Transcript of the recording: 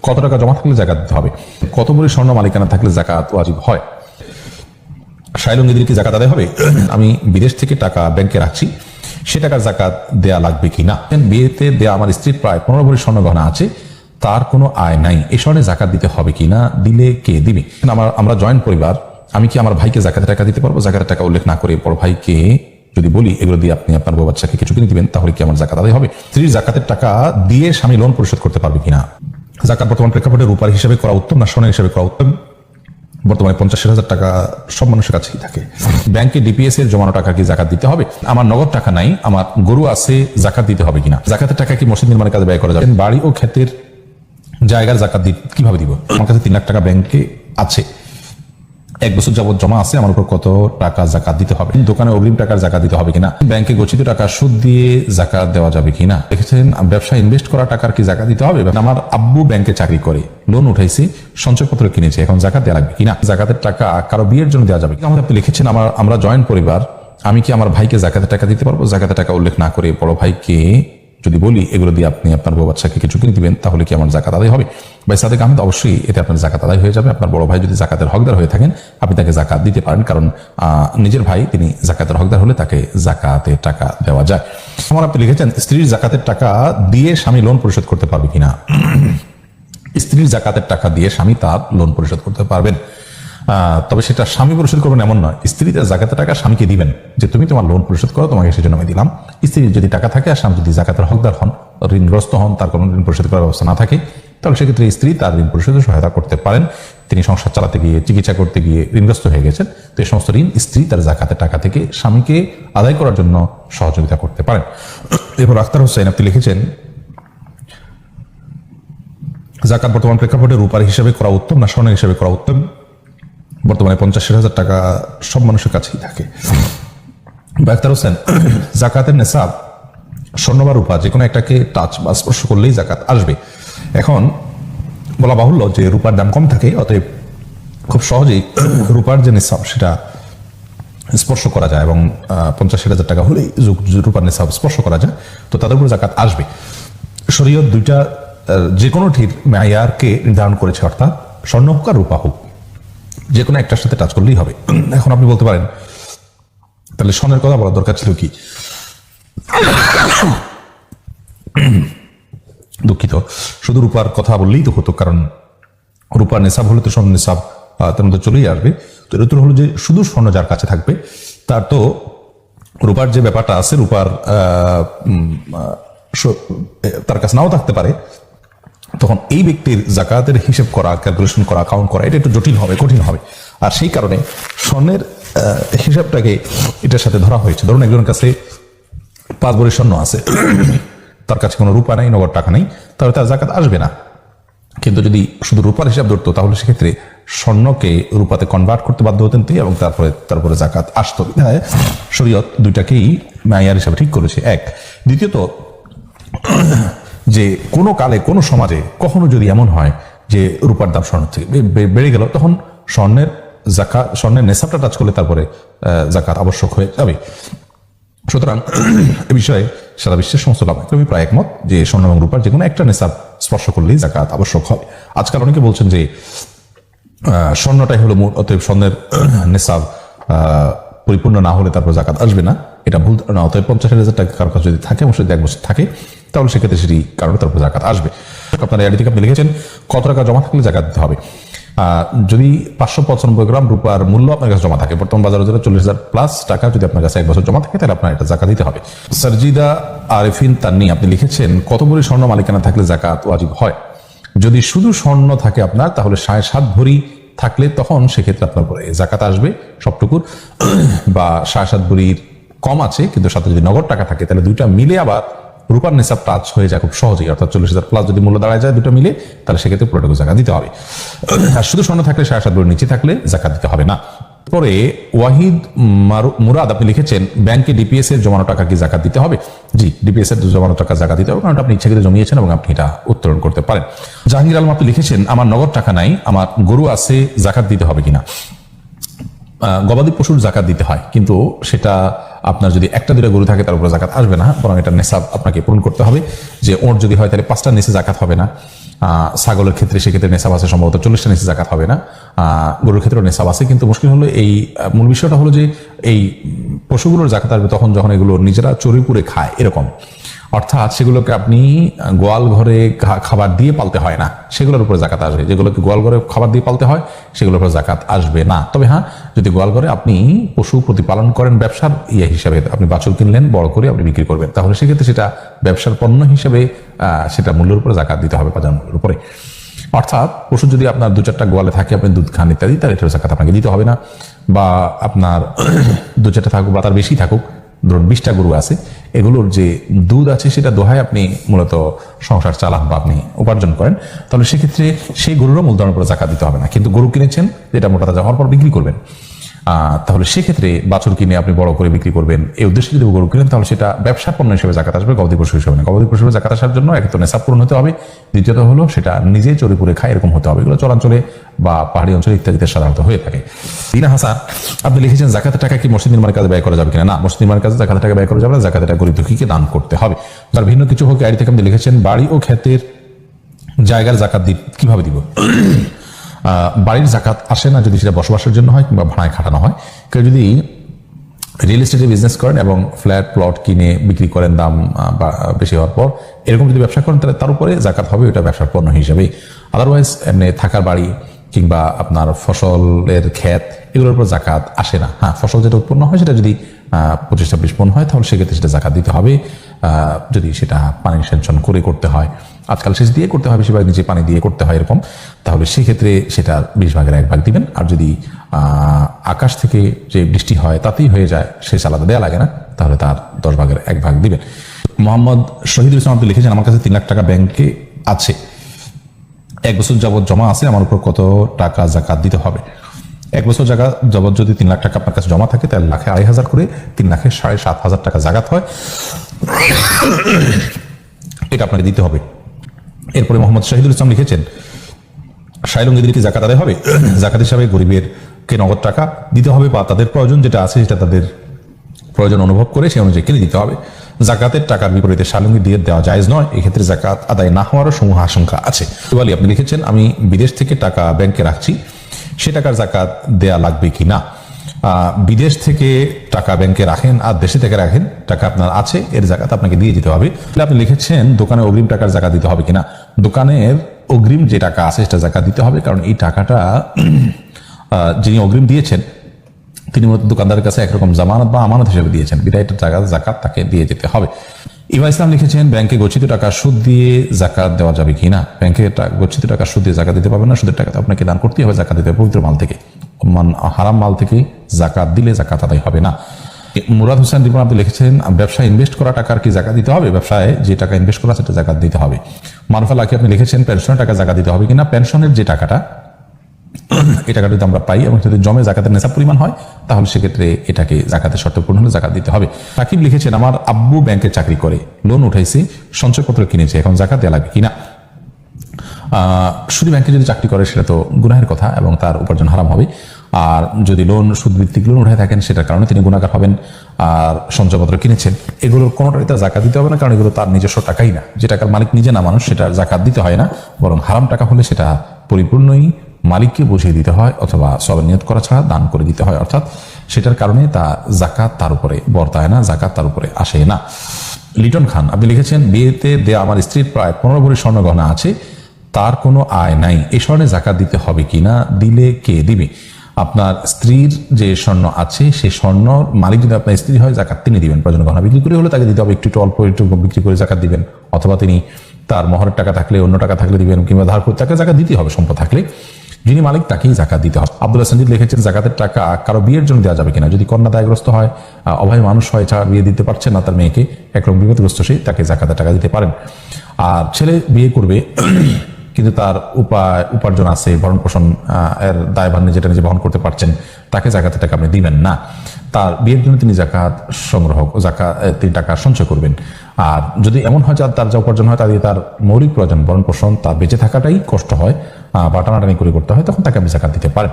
কত টাকা জমা থাকলে জাকাত দিতে হবে, কত ভরি স্বর্ণ মালিকানা থাকলে জাকাত ওয়াজিব হয়, শাইলঙ্গীদের কি জাকাত আদায় হবে, আমি বিদেশ থেকে টাকা ব্যাংকে রাখছি সে টাকার জাকাত দেয়া লাগবে কিনা, বিয়েতে দেয়া আমার স্ত্রীর প্রায় 15 ভরি স্বর্ণ গহনা আছে তার কোনো আয় নাই, এ স্বর্ণে জাকাত দিতে হবে কিনা, দিলে কে দিবে। আমরা জয়েন্ট পরিবার, আমি কি আমার ভাইকে জাকাতের টাকা দিতে পারবো? জাকাতের টাকা উল্লেখ না করে বড় ভাইকে যদি বলি এগুলো দিয়ে আপনি আপনার বউ বাচ্চাকে কিছু কিনে দিবেন তাহলে কি আমার জাকাত আদায় হবে? স্ত্রীর জাকাতের টাকা দিয়ে স্বামী লোন পরিশোধ করতে পারবে কিনা। জাকাত বর্তমান প্রেক্ষাপটে রূপার হিসেবে করা উত্তম না স্বর্ণের হিসেবে করা উত্তম? বর্তমানে 50,000 টাকা সব মানুষের কাছেই থাকে। ব্যাংকে ডিপিএস এর জমানো টাকা কি জাকাত দিতে হবে? আমার নগদ টাকা নাই, আমার গরু আছে, জাকাত দিতে হবে কিনা। জাকাতের টাকা কি মসজিদ নির্মাণের কাজে ব্যয় করা যাবে? বাড়ি ও ক্ষেতের জায়গার জাকাত কিভাবে দিব? আমার কাছে 3 লাখ টাকা ব্যাংকে আছে, 1 বছর যাবত জমা আছে, আমার উপর কত টাকা জাকাত দিতে হবে? দোকানে অগ্রিম টাকার জাকাত দিতে হবে কিনা? ব্যাংকে গচ্ছিত টাকা সুদ দিয়ে জাকাত দেওয়া যাবে কিনা? দেখেছেন ব্যবসা ইনভেস্ট করা টাকার কি জাকাত দিতে হবে? আমার আব্বু ব্যাংকে চাকরি করে, লোন উঠাইছি, সঞ্চয়পত্র কিনেছে, এখন জাকাত দেওয়া লাগবে কিনা? জাকাতের টাকা কারো বিয়ের জন্য দেওয়া যাবে কিনা? আপনি লিখেছেন আমরা জয়েন্ট পরিবার, আমি কি আমার ভাইকে জাকাতের টাকা দিতে পারবো? জাকাতের টাকা উল্লেখ না করে বড় ভাইকে যদি বলি এগুলো দিয়ে আপনি আপনার বউ বাচ্চাকে কিছু কিনে দিবেন তাহলে কি আমার জাকাত আদায় হবে? ভাই সাদেক আহমেদ, অবশ্যই এতে আপনার জাকাত আদায় হয়ে যাবে। আপনার বড় ভাই যদি জাকাতের হকদার হয়ে থাকেন আপনি তাকে জাকাত দিতে পারেন, কারণ নিজের ভাই তিনি জাকাতের হকদার হলে তাকে জাকাতের টাকা দেওয়া যায়। আপনি লিখেছেন স্ত্রীর জাকাতের টাকা দিয়ে স্বামী লোন পরিশোধ করতে পারবে কিনা। স্ত্রীর জাকাতের টাকা দিয়ে স্বামী তার লোন পরিশোধ করতে পারবেন, তবে সেটা স্বামী পরিশোধ করবেন এমন নয়। স্ত্রী তার জাকাতের টাকা স্বামীকে দিবেন যে তুমি তোমার লোন পরিশোধ করো, তোমাকে সেজন্য আমি দিলাম। স্ত্রীর যদি টাকা থাকে আর স্বামী যদি জাকাতের হকদার হন, ঋণগ্রস্ত হন, তার কোনো ঋণ পরিশোধ করার ব্যবস্থা না থাকে, তাহলে সেক্ষেত্রে স্ত্রী তার ঋণ পরিশোধে সহায়তা করতে পারেন। তিনি সংসার চালাতে গিয়ে, চিকিৎসা করতে গিয়ে ঋণগ্রস্ত হয়ে গেছেন, তো এই সমস্ত ঋণ স্ত্রী তার জাকাতের টাকা থেকে স্বামীকে আদায় করার জন্য সহযোগিতা করতে পারেন। এরপর আখতার হোসেন, আপনি লিখেছেন জাকাত বর্তমান প্রেক্ষাপটে রূপার হিসেবে করা উত্তম না স্বর্ণের হিসেবে করা উত্তম? বর্তমানে 50,000 টাকা সব মানুষের কাছেই থাকে। আখতার হোসেন, জাকাতের নেশাব স্বর্ণ বা রূপা যে কোনো একটাকে টাচ বা স্পর্শ করলেই জাকাত আসবে। এখন বলা বাহুল্য যে রূপার দাম কম থাকে, অতএব খুব সহজেই রূপার যে নেশাব সেটা স্পর্শ করা যায় এবং 50,000 টাকা হলেই রূপার নেশাব স্পর্শ করা যায়, তো তাদের উপর জাকাত আসবে। শরীয়ত দুইটা যে কোনোটির মেয়ারকে নির্ধারণ করেছে, অর্থাৎ স্বর্ণ হোক আর রূপা হোক, যে কোনো একটার সাথে টাচ করলেই হবে। এখন আপনি বলতে পারেন তাহলে স্বর্ণের কথা বলার দরকার ছিল কি? দুঃখিত, শুধু রূপার কথা বললেই তো হতো, কারণ রূপার নেশাব হলে তো স্বর্ণ নেশাব তার মধ্যে চলেই আসবে। তো এর উত্তর হলো যে শুধু স্বর্ণ যার কাছে থাকবে তার তো রূপার যে ব্যাপারটা আছে, রূপার তার কাছে নাও থাকতে পারে, তখন এই ব্যক্তির জাকাতের হিসেব করা, ক্যালকুলেশন করা, কাউন্ট করা এটা একটু জটিল হবে, কঠিন হবে। আর সেই কারণে স্বর্ণের হিসাবটাকে এটার সাথে ধরা হয়েছে। ধরুন একজনের কাছে 5 ভরি স্বর্ণ আছে, তার কাছে কোনো রূপা নেই, নগদ টাকা নেই, তাহলে তার জাকাত আসবে না। কিন্তু যদি শুধু রূপার হিসাব ধরতো তাহলে সেক্ষেত্রে স্বর্ণকে রূপাতে কনভার্ট করতে বাধ্য হতেন তিনি, এবং তারপরে জাকাত আসতো। শরীয়ত দুইটাকেই মাইয়ার হিসাবে ঠিক করেছে। এক, দ্বিতীয়ত যে কোনো কালে কোনো সমাজে কখনো যদি এমন হয় যে রূপার দাম স্বর্ণ থেকে বেড়ে গেল, তখন স্বর্ণের নেশাবটা টাচ করলে তারপরে জাকাত আবশ্যক হয়ে যাবে। সুতরাং এ বিষয়ে সারা বিশ্বের সমস্ত লাভাকর্মী প্রায় একমত যে স্বর্ণ এবং রূপার যে কোনো একটা নেশাব স্পর্শ করলেই জাকাত আবশ্যক হবে। আজকাল অনেকে বলছেন যে স্বর্ণটাই হলো মূল, অতএব স্বর্ণের নেশাব পরিপূর্ণ না হলে তারপর জাকাত আসবে না, এটা ভুল ধারণা। অতএব 50,000 টাকা কারো কাছে যদি থাকে এবং সেটা 1 বছর থাকে তাহলে সেক্ষেত্রে সেটি কারণে তারপর জাকাত আসবে। আপনার এডি থেকে আপনি লিখেছেন কত টাকা জমা থাকলে জাকাত দিতে হবে। যদি 595 গ্রাম রূপার মূল্য আপনার কাছে জমা থাকে, বর্তমান বাজারে 40,000 প্লাস টাকা যদি আপনার কাছে 1 বছর জমা থাকে, তাহলে আপনার এটা জাকাত দিতে হবে। সারজিদা আরিফিন তান্নি, আপনি লিখেছেন কত ভরি স্বর্ণ মালিকানা থাকলে জাকাত ওয়াজিব হয়। যদি শুধু স্বর্ণ থাকে আপনার, তাহলে 7.5 ভরি থাকলে তখন সেক্ষেত্রে আপনার উপরে জাকাত আসবে সবটুকুর, বা 7.5 ভরির কম আছে কিন্তু সাথে যদি নগদ টাকা থাকে তাহলে দুইটা মিলে আবার রূপার নেশাব টাচ হয়ে যায় খুব সহজেই, অর্থাৎ 40,000 প্লাস যদি মূল্য দাঁড়ায় যায় দুটো মিলে, তাহলে সেক্ষেত্রে পুরোটুকু জাকাত দিতে হবে। আর শুধু স্বর্ণ থাকলে 7.5 ভরির নিচে থাকলে জাকাত দিতে হবে না। পরে ওয়াহিদ মুরাদ, আপনি লিখেছেন ব্যাংকে ডিপিএস এর জমানো টাকা কি জাকাত দিতে হবে। জি, ডিপিএস এর জমানো টাকা জাকাত দিতে হবে, কারণ আপনি ইচ্ছাকৃত জমিয়েছেন এবং আপনি এটা উত্তোলন করতে পারেন। জাহাঙ্গীর আলম, আপনি লিখেছেন আমার নগদ টাকা নাই, আমার গরু আছে, জাকাত দিতে হবে কিনা। গবাদি পশুর জাকাত দিতে হয়, কিন্তু সেটা আপনার যদি 1-2 গরু থাকে তার উপরে জাকাত আসবে না, বরং এটা নেশাব আপনাকে পূরণ করতে হবে। যে ওর যদি হয় তাহলে 5টা নিচে জাকাত হবে না, ছাগলের ক্ষেত্রে সেক্ষেত্রে নেশাব আছে, সম্ভবত 40টা নিচে জাকাত হবে না। গরুর ক্ষেত্রেও নেশাব আছে, কিন্তু মুশকিল হলো এই মূল বিষয়টা হলো যে এই পশুগুলোর জাকাত আসবে তখন যখন এগুলো নিজেরা চড়ি পুড়ে খায় এরকম, অর্থাৎ সেগুলোকে আপনি গোয়াল ঘরে খাবার দিয়ে পালতে হয় না, সেগুলোর উপরে জাকাত আসবে। যেগুলোকে গোয়াল ঘরে খাবার দিয়ে পালতে হয় সেগুলোর উপর জাকাত আসবে না। তবে হ্যাঁ, যদি গোয়াল ঘরে আপনি পশু প্রতিপালন করেন ব্যবসার হিসাবে, আপনি বাছুর কিনলেন, বড় করে আপনি বিক্রি করবেন, তাহলে সেক্ষেত্রে সেটা ব্যবসার পণ্য হিসেবে সেটা মূল্যের উপরে জাকাত দিতে হবে, বাজার মূল্যের উপরে। অর্থাৎ পশু যদি আপনার 2-4টা গোয়ালে থাকে, আপনি দুধ খান ইত্যাদি, তাহলে এটার জাকাত আপনাকে দিতে হবে না। বা আপনার 2-4টা থাকুক বা তার বেশি থাকুক, ধরুন 20টা গরু আছে, এগুলোর যে দুধ আছে সেটা দোহায় আপনি মূলত সংসার চালান বা আপনি উপার্জন করেন, তাহলে সেক্ষেত্রে সেই গরুরও মূলধনের উপর জাকাত দিতে হবে না। কিন্তু গরু কিনেছেন যেটা মোটা তাজা হওয়ার পর বিক্রি করবেন, তাহলে সেক্ষেত্রে বাছুর কিনে আপনি বড় করে বিক্রি করবেন, এই উদ্দেশ্যে যদি গরু কিনেন তাহলে সেটা ব্যবসা পণ্য হিসেবে জাকাত আসবে, গবাদি পশু হিসেবে না। গবাদি পশু হিসেবে জাকাত আসার জন্য এক তো নেশাব পূরণ হতে হবে, দ্বিতীয়ত হলো সেটা নিজে চড়ে পুড়ে খায় এরকম হতে হবে। এগুলো চরাঞ্চলে বা পাহাড়ি অঞ্চলে ইত্যাদিতে সাধারণত হয়ে থাকে। দিনা হাসান আপনি লিখেছেন জাকাতের টাকা কি মসজিদ নির্মাণের কাজে ব্যয় করা যাবে কিনা? না, মসজিদ নির্মাণের কাজে জাকাতের টাকা ব্যয় করা যাবে না, জাকাতের টাকা গরিব দুঃখীকে দান করতে হবে। তার ভিন্ন কিছু হোক আইডি থেকে আপনি লিখেছেন বাড়ি ও ক্ষেতের জায়গার জাকাত কিভাবে দিব? বাড়ির জাকাত আসে না যদি সেটা বসবাসের জন্য হয় কিংবা ভাড়ায় খাটানো হয়। কেউ যদি রিয়েল এস্টেটে বিজনেস করেন এবং ফ্ল্যাট প্লট কিনে বিক্রি করেন দাম বেশি হওয়ার পর, এরকম যদি ব্যবসা করেন তাহলে তার উপরে জাকাত হবে, এটা ব্যবসার পণ্য হিসেবে। আদারওয়াইজ এমনি থাকার বাড়ি কিংবা আপনার ফসলের ক্ষেত এগুলোর উপর জাকাত আসে না। হ্যাঁ, ফসল যেটা উৎপন্ন হয় সেটা যদি 25-26 মণ হয় তাহলে সেক্ষেত্রে সেটা জাকাত দিতে হবে। যদি সেটা পানি সেচন করে করতে হয়, আজকাল সেচ দিয়ে করতে হয়, বেশিরভাগ নিচে পানি দিয়ে করতে হয় এরকম, তাহলে সেক্ষেত্রে সেটা 20 ভাগের 1 ভাগ দিবেন। আর যদি আকাশ থেকে যে বৃষ্টি হয় তাতেই হয়ে যায়, সেচ আলাদা দেওয়া লাগে না, তাহলে তার 10 ভাগের 1 ভাগ দিবেন। মোহাম্মদ শহীদুল ইসলাম আপনি লিখেছেন আমার কাছে 3 লাখ টাকা ব্যাংকে আছে, 1 বছর যাবৎ জমা আছে, আমার উপর কত টাকা জাকাত দিতে হবে? 1 বছর যাবৎ যদি 3 লাখ টাকা আপনার কাছে জমা থাকে তাহলে লাখে 2,500 করে, 3 লাখে 7,500 টাকা জাকাত হয়, এটা আপনাকে দিতে হবে। এরপরে মোহাম্মদ শহীদুল ইসলাম লিখেছেন শাইলুঙ্গি দিলে কি জাকাত আদায় হবে? জাকাত হিসাবে গরিবেরকে নগদ টাকা দিতে হবে বা তাদের প্রয়োজন যেটা আছে সেটা তাদের প্রয়োজন অনুভব করে সেই অনুযায়ী কিনে দিতে হবে। জাকাতের টাকার বিপরীতে শালুঙ্গি দিয়ে দেওয়া জায়েজ নয়, এক্ষেত্রে জাকাত আদায় না হওয়ারও সমূহ আশঙ্কা আছে। আপনি লিখেছেন আমি বিদেশ থেকে টাকা ব্যাংকে রাখছি, সে টাকার জাকাত দেয়া লাগবে কি না? বিদেশ থেকে টাকা ব্যাংকে রাখেন আর দেশে থেকে রাখেন, টাকা আপনার আছে, এর জাকাত আপনাকে দিয়ে দিতে হবে। আপনি লিখেছেন দোকানে অগ্রিম টাকার জাকাত দিতে হবে কিনা? দোকানের অগ্রিম যে টাকা আছে সেটা জাকাত দিতে হবে, কারণ এই টাকাটা যিনি অগ্রিম দিয়েছেন তিনি মূলত দোকানদারের কাছে একরকম জামানত বা আমানত হিসেবে দিয়েছেন, বিদায় জাকাত তাকে দিয়ে যেতে হবে। ইভা ইসলাম লিখেছেন ব্যাংকে গচ্ছিত টাকা সুদ দিয়ে জাকাত দেওয়া যাবে কিনা? ব্যাংকে গচ্ছিত টাকা সুদ দিয়ে জাকাত দিতে পারবেন না, সুদের টাকা আপনাকে দান করতেই হবে, জাকাত দিতে হবে পবিত্র মাল থেকে। হারাম মাল থেকে জাকাত দিলে জাকাত আদায় হবে না। মুরাদ হোসেন রিপন আপনি লিখেছেন ব্যবসায় ইনভেস্ট করা টাকার কি জাকাত দিতে হবে? ব্যবসায় যে টাকা ইনভেস্ট করা সেটা জাকাত দিতে হবে। মারুফা লাকি আপনি লিখেছেন পেনশনের টাকা জাকাত দিতে হবে কিনা? পেনশনের যে টাকাটা, এই টাকাটা যদি আমরা পাই এবং যদি জমে জাকাতের নেশাব পরিমাণ হয় তাহলে সেক্ষেত্রে এটাকে জাকাতের শর্ত পূর্ণ হলে জাকাত দিতে হবে। সাকিব লিখেছেন আমার আব্বু ব্যাংকে চাকরি করে, লোন উঠাইছে, সঞ্চয়পত্র কিনেছে, এখন জাকাত দেওয়া লাগবে কিনা? শুধু ব্যাংকে যদি চাকরি করে সেটা তো গুনাহের কথা এবং তার উপার্জন হারাম হবে। আর যদি লোন সুদভিত্তিক লোন উঠায় থাকেন সেটার কারণে তিনি গুনাহগার হবেন। আর সঞ্চয়পত্র কিনেছেন, এগুলোর কোনোটাই তার জাকাত দিতে হবে না, কারণ এগুলো তার নিজস্ব টাকাই না। যে টাকার মালিক নিজে না মানুষ, সেটা জাকাত দিতে হয় না, বরং হারাম টাকা হলে সেটা পরিপূর্ণই মালিককে বুঝিয়ে দিতে হয় অথবা সবের নিয়ত করা ছাড়া দান করে দিতে হয়। অর্থাৎ সেটার কারণে তা জাকাত তার উপরে বর্তায় না, জাকাত তার উপরে আসে না। লিটন খান আপনি লিখেছেন বিয়েতে দেয়া আমার স্ত্রীর প্রায় 15 ভরি স্বর্ণ গহনা আছে, তার কোনো আয় নাই, এই স্বর্ণে জাকাত দিতে হবে কিনা? দিলে কে দিবে? আপনার স্ত্রীর যে স্বর্ণ আছে সেই স্বর্ণ মালিক যদি আপনার স্ত্রী হয় জাকাত তিনি দিবেন, প্রয়োজন গহনা বিক্রি করে হলে তাকে দিতে হবে, একটু অল্প একটু বিক্রি করে জাকাত দিবেন, অথবা তিনি তার মহরের টাকা থাকলে অন্য টাকা থাকলে দিবেন, কিংবা ধার করে তাকে জাকাত দিতে হবে, সম্পদ থাকলে যিনি মালিক তাকেই জাকাত দিতে হবে। আব্দুল্লাহ সঞ্জিদ লিখেছেন জাকাতের টাকা কারো বিয়ের জন্য দেওয়া যাবে কিনা? যদি কন্যা দায়গ্রস্ত হয়, অভাবী মানুষ হয়, ছাড়া বিয়ে দিতে পারছে না তার মেয়েকে, একরকম বিপদগ্রস্ত সেই, তাকে জাকাতের টাকা দিতে পারেন। আর ছেলে বিয়ে করবে কিন্তু তার উপার্জন আছে, ভরণ পোষণ এর দায়ভার যেটা নিজে বহন করতে পারছেন, তাকে জাকাতের টাকা আপনি দিবেন না। তার বিয়ের জন্য তিনি তিনি টাকা সঞ্চয় করবেন। আর যদি এমন হয় তার যা উপার্জন হয় তা দিয়ে তার মৌলিক প্রয়োজন ভরণ পোষণ, তার বেঁচে থাকাটাই কষ্ট হয় বা টানাটানি করে করতে হয়, তখন তাকে আপনি জাকাত দিতে পারেন।